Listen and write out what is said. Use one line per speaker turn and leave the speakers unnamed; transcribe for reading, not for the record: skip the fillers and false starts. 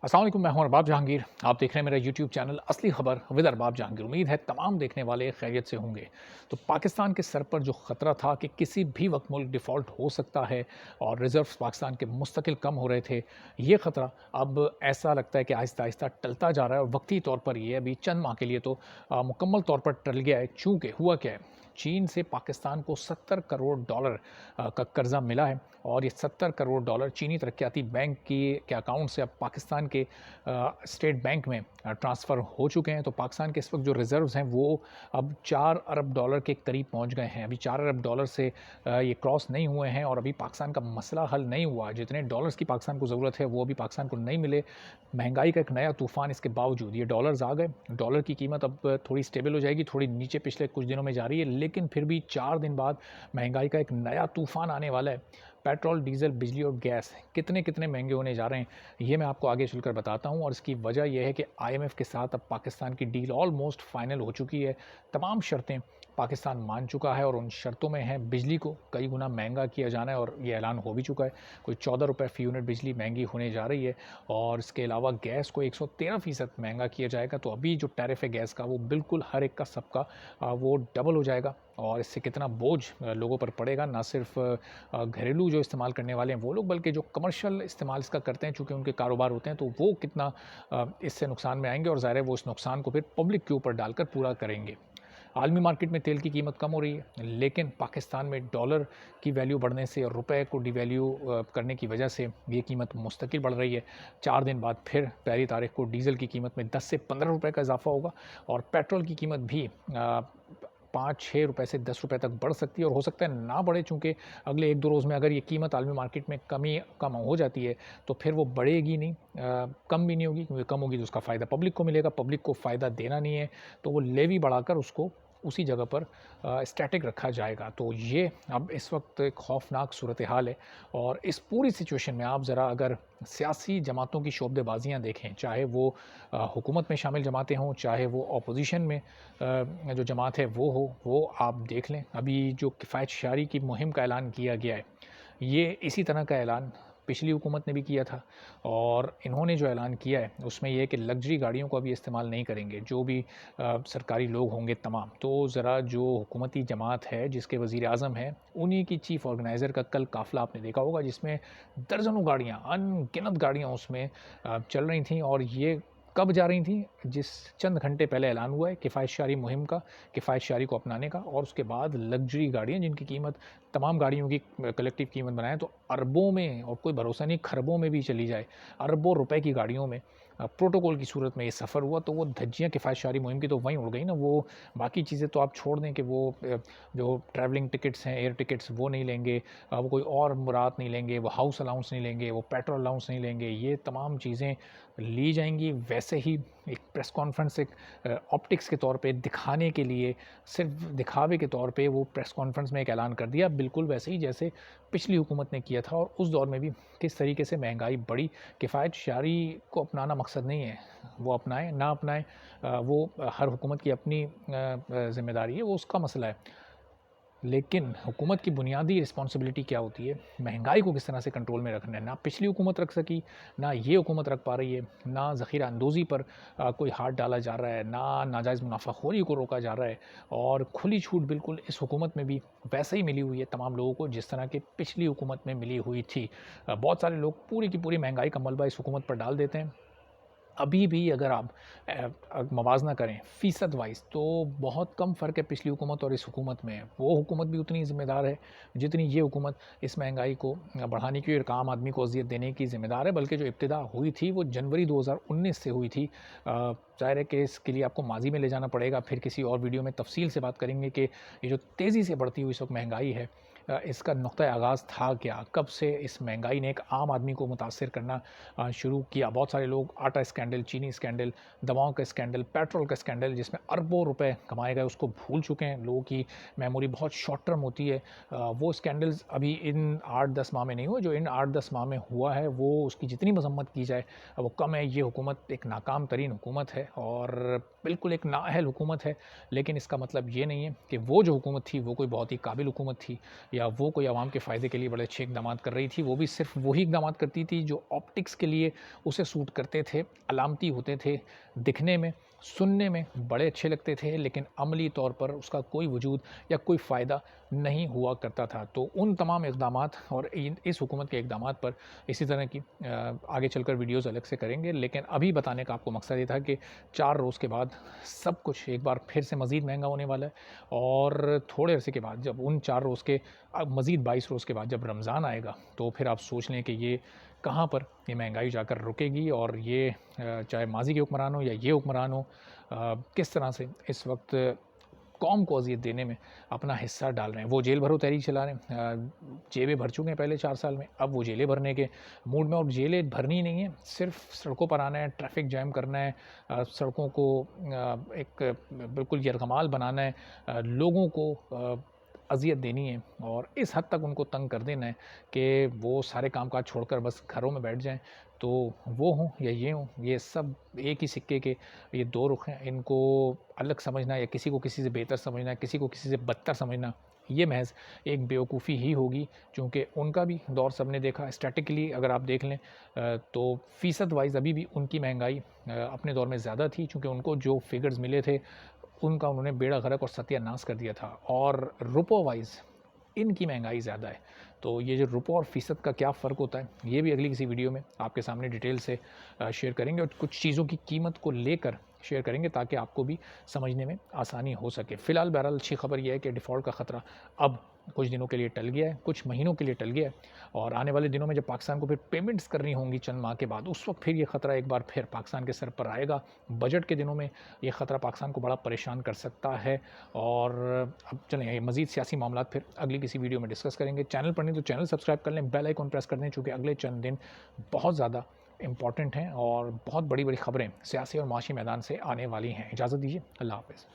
अस्सलाम वालेकुम, मैं हूं अरबाब जहांगीर। आप देख रहे हैं मेरा यूट्यूब चैनल असली खबर विद अरबाब जहांगीर। उम्मीद है तमाम देखने वाले खैरियत से होंगे। तो पाकिस्तान के सर पर जो ख़तरा था कि किसी भी वक्त मुल्क डिफ़ॉल्ट हो सकता है और रिज़र्व्स पाकिस्तान के मुस्तकिल कम हो रहे थे, ये ख़तरा अब ऐसा लगता है कि आहिस्ता आहिस्ता टलता जा रहा है और वक्ती तौर पर ये अभी चंद माह के लिए तो मुकम्मल तौर पर टल गया है। चूँकि हुआ क्या है, चीन से पाकिस्तान को 70 करोड़ डॉलर का कर्ज़ा मिला है और ये 70 करोड़ डॉलर चीनी तरक्याती बैंक के अकाउंट से अब पाकिस्तान के स्टेट बैंक में ट्रांसफ़र हो चुके हैं। तो पाकिस्तान के इस वक्त जो रिज़र्व्स हैं वो अब 4 अरब डॉलर के करीब पहुंच गए हैं। अभी 4 अरब डॉलर से ये क्रॉस नहीं हुए हैं और अभी पाकिस्तान का मसला हल नहीं हुआ। जितने डॉलर्स की पाकिस्तान को ज़रूरत है वो अभी पाकिस्तान को नहीं मिले। महंगाई का एक नया तूफ़ान इसके बावजूद ये डॉलर्स आ गए। डॉलर की कीमत अब थोड़ी स्टेबल हो जाएगी, थोड़ी नीचे पिछले कुछ दिनों में जा रही है, लेकिन फिर भी 4 दिन बाद महंगाई का एक नया तूफ़ान आने वाला है। पेट्रोल, डीज़ल, बिजली और गैस कितने महंगे होने जा रहे हैं, ये मैं आपको आगे चलकर बताता हूँ। और इसकी वजह यह है कि आईएमएफ के साथ अब पाकिस्तान की डील ऑलमोस्ट फाइनल हो चुकी है। तमाम शर्तें पाकिस्तान मान चुका है और उन शर्तों में है बिजली को कई गुना महंगा किया जाना है और ये ऐलान हो भी चुका है। कोई 14 रुपये फ़ी यूनिट बिजली महंगी होने जा रही है और इसके अलावा गैस को 113% महंगा किया जाएगा। तो अभी जो टैरिफ है गैस का वो बिल्कुल हर एक का सबका वो डबल हो जाएगा और इससे कितना बोझ लोगों पर पड़ेगा। ना सिर्फ घरेलू जो इस्तेमाल करने वाले हैं वो लोग, बल्कि जो कमर्शियल इस्तेमाल इसका करते हैं, चूँकि उनके कारोबार होते हैं, तो वो कितना इससे नुकसान में आएंगे और ज़ाहिर है वो इस नुकसान को फिर पब्लिक के ऊपर डालकर पूरा करेंगे। आलमी मार्केट में तेल की कीमत कम हो रही है, लेकिन पाकिस्तान में डॉलर की वैल्यू बढ़ने से और रुपए को डिवैल्यू करने की वजह से ये कीमत मुस्तकिल बढ़ रही है। 4 दिन बाद फिर पहली तारीख को डीज़ल की कीमत में 10 से 15 रुपए का इजाफा होगा और पेट्रोल की कीमत भी 5-6 रुपए से 10 रुपए तक बढ़ सकती है और हो सकता है ना बढ़े, चूँकि अगले 1-2 रोज़ में अगर ये कीमत आलमी मार्केट में कम हो जाती है तो फिर वो बढ़ेगी नहीं, कम भी नहीं होगी, क्योंकि कम होगी तो उसका फ़ायदा पब्लिक को मिलेगा। पब्लिक को फ़ायदा देना नहीं है तो वो लेवी बढ़ाकर उसको उसी जगह पर स्टैटिक रखा जाएगा। तो ये अब इस वक्त एक खौफनाक सूरत हाल है और इस पूरी सिचुएशन में आप ज़रा अगर सियासी जमातों की शोबदेबाजियाँ देखें, चाहे वो हुकूमत में शामिल जमातें हों, चाहे वो अपोजिशन में जो जमात है वो हो, वो आप देख लें। अभी जो किफ़ायत शरी की मुहिम का ऐलान किया गया है, ये इसी तरह का ऐलान पिछली हुकूमत ने भी किया था और इन्होंने जो ऐलान किया है उसमें ये है कि लग्जरी गाड़ियों को अभी इस्तेमाल नहीं करेंगे जो भी सरकारी लोग होंगे तमाम। तो ज़रा जो हुकूमती जमात है जिसके वज़ीर आज़म है, उन्हीं की चीफ़ ऑर्गेनाइज़र का कल काफ़िला आपने देखा होगा जिसमें दर्जनों गाड़ियाँ, अनगिनत गाड़ियाँ उसमें चल रही थीं। और ये कब जा रही थीं? जिस चंद घंटे पहले ऐलान हुआ है किफ़ायत शरी मुहिम का, किफ़ायत शरी को अपनाने का, और उसके बाद लग्जरी गाड़ियाँ जिनकी कीमत तमाम गाड़ियों की कलेक्टिव कीमत बनाएँ तो अरबों में, और कोई भरोसा नहीं खरबों में भी चली जाए, अरबों रुपए की गाड़ियों में प्रोटोकॉल की सूरत में ये सफ़र हुआ। तो वो धज्जियाँ किफ़ायत शरी मुहिम की तो वहीं उड़ गई ना। वो बाकी चीज़ें तो आप छोड़ दें कि वो जो ट्रैवलिंग टिकट्स हैं, एयर टिकट्स वो नहीं लेंगे, वो कोई और मुराद नहीं लेंगे, वो हाउस अलाउंस नहीं लेंगे, वो पेट्रोल अलाउंस नहीं लेंगे, ये तमाम चीज़ें ली जाएँगी। वैसे ही एक प्रेस कॉन्फ्रेंस, एक ऑप्टिक्स के तौर पे दिखाने के लिए, सिर्फ़ दिखावे के तौर पे वो प्रेस कॉन्फ्रेंस में एक ऐलान कर दिया, बिल्कुल वैसे ही जैसे पिछली हुकूमत ने किया था और उस दौर में भी किस तरीके से महंगाई बढ़ी। किफ़ायत शरी को अपनाना मकसद नहीं है, वो अपनाएँ, ना अपनाएँ, वो हर हुकूमत की अपनी ज़िम्मेदारी है, वो उसका मसला है। लेकिन हुकूमत की बुनियादी रिस्पॉन्सिबिलिटी क्या होती है? महंगाई को किस तरह से कंट्रोल में रखना है। ना पिछली हुकूमत रख सकी, ना ये हुकूमत रख पा रही है, ना ज़ख़ीरा अंदोज़ी पर कोई हाथ डाला जा रहा है, ना नाजायज़ मुनाफ़ाखोरी को रोका जा रहा है और खुली छूट बिल्कुल इस हुकूमत में भी वैसे ही मिली हुई है तमाम लोगों को जिस तरह की पिछली हुकूमत में मिली हुई थी। बहुत सारे लोग पूरी की पूरी महंगाई का मलबा इस हुकूमत पर डाल देते हैं। अभी भी अगर आप मवाज़ना करें फ़ीसद वाइज़ तो बहुत कम फ़र्क है पिछली हुकूमत और इस हुकूमत में। वो हुकूमत भी उतनी ज़िम्मेदार है जितनी ये हुकूमत इस महंगाई को बढ़ाने की और आम आदमी को अज़ियत देने की ज़िम्मेदार है। बल्कि जो इब्तिदा हुई थी वो जनवरी 2019 से हुई थी। ज़ाहिर है कि इसके लिए आपको माज़ी में ले जाना पड़ेगा, फिर किसी और वीडियो में तफ़सील से बात करेंगे कि ये जो तेज़ी से बढ़ती हुई इस वक्त महंगाई है, इसका नुक़्ता आगाज़ था क्या? कब से इस महंगाई ने एक आम आदमी को मुतासिर करना शुरू किया? बहुत सारे लोग आटा स्कैंडल, चीनी स्कैंडल, दवाओं का स्कैंडल, पेट्रोल का स्कैंडल जिसमें अरबों रुपए कमाए गए उसको भूल चुके हैं। लोगों की मेमोरी बहुत शॉर्ट टर्म होती है। वो स्कैंडल्स अभी इन 8-10 माह में नहीं हुए, जो इन 8-10 माह में हुआ है वो उसकी जितनी मज़म्मत की जाए वो कम है। ये हुकूमत एक नाकाम तरीन हुकूमत है और बिल्कुल एक नाअहल हुकूमत है। लेकिन इसका मतलब ये नहीं है कि वो जो हुकूमत थी वो कोई बहुत ही काबिल हुकूमत थी या वो कोई आवाम के फ़ायदे के लिए बड़े अच्छे इक़दामात कर रही थी, वो भी सिर्फ़ वही इक़दामात करती थी जो ऑप्टिक्स के लिए उसे सूट करते थे, अलामती होते थे, दिखने में, सुनने में बड़े अच्छे लगते थे, लेकिन अमली तौर पर उसका कोई वजूद या कोई फ़ायदा नहीं हुआ करता था। तो उन तमाम इक़दामात और इस हुकूमत के इक़दामात पर इसी तरह की आगे चलकर वीडियोज़ अलग से करेंगे, लेकिन अभी बताने का आपको मकसद ये था कि 4 रोज़ के बाद सब कुछ एक बार फिर से मज़ीद महँगा होने वाला है और थोड़े अरसे के बाद जब उन 4 रोज़ के मज़ीद 22 रोज़ के बाद जब रमज़ान आएगा, तो फिर आप सोच लें कि ये कहाँ पर ये महंगाई जाकर रुकेगी और ये चाहे माज़ी के हुक्मरान हो या ये हुक्मरान हो किस तरह से इस वक्त कौम को अज़ियत देने में अपना हिस्सा डाल रहे हैं। वो जेल भरो तहरीक चला रहे हैं, जेबें भर चुके हैं पहले 4 साल में, अब वो जेलें भरने के मूड में, और जेलें भरनी नहीं है, सिर्फ़ सड़कों पर आना है, ट्रैफ़िक जैम करना है, सड़कों को एक बिल्कुल यरगमाल बनाना है, लोगों को अज़ियत देनी है और इस हद तक उनको तंग कर देना है कि वो सारे काम-काज छोड़कर बस घरों में बैठ जाएँ। तो वो हों या ये हों, ये सब एक ही सिक्के के ये 2 रुख हैं। इनको अलग समझना या किसी को किसी से बेहतर समझना, किसी को किसी से बदतर समझना, ये महज़ एक बेवकूफ़ी ही होगी, चूँकि उनका भी दौर सबने देखा। स्टैटिकली अगर आप देख लें तो फ़ीसद वाइज़ अभी भी उनकी महँगाई अपने दौर में ज़्यादा थी, चूँकि उनको जो फ़िगर्स मिले थे, उनका उन्होंने बेड़ा गर्क और सत्यानाश कर दिया था। और रुपए वाइज़ इनकी महँगाई ज़्यादा है। तो ये जो रुपए और फ़ीसद का क्या फ़र्क होता है, ये भी अगली किसी वीडियो में आपके सामने डिटेल से शेयर करेंगे और कुछ चीज़ों की कीमत को लेकर शेयर करेंगे ताकि आपको भी समझने में आसानी हो सके। फ़िलहाल बहरहाल अच्छी खबर ये है कि डिफ़ॉल्ट का ख़तरा अब कुछ दिनों के लिए टल गया है, कुछ महीनों के लिए टल गया है और आने वाले दिनों में जब पाकिस्तान को फिर पेमेंट्स करनी होंगी चंद माह के बाद, उस वक़्त फिर ये ख़तरा एक बार फिर पाकिस्तान के सर पर आएगा। बजट के दिनों में ये ख़तरा पाकिस्तान को बड़ा परेशान कर सकता है और अब चलें ये मज़ीद सियासी मामलात फिर अगली किसी वीडियो में डिस्कस करेंगे। चैनल पर नहीं तो चैनल सब्सक्राइब कर लें, बेल आइकन प्रेस कर दें, चूँकि अगले चंद दिन बहुत ज़्यादा इम्पॉर्टेंट हैं और बहुत बड़ी-बड़ी ख़बरें सियासी और माशी मैदान से आने वाली हैं। इजाज़त दीजिए, अल्लाह हाफ़िज़।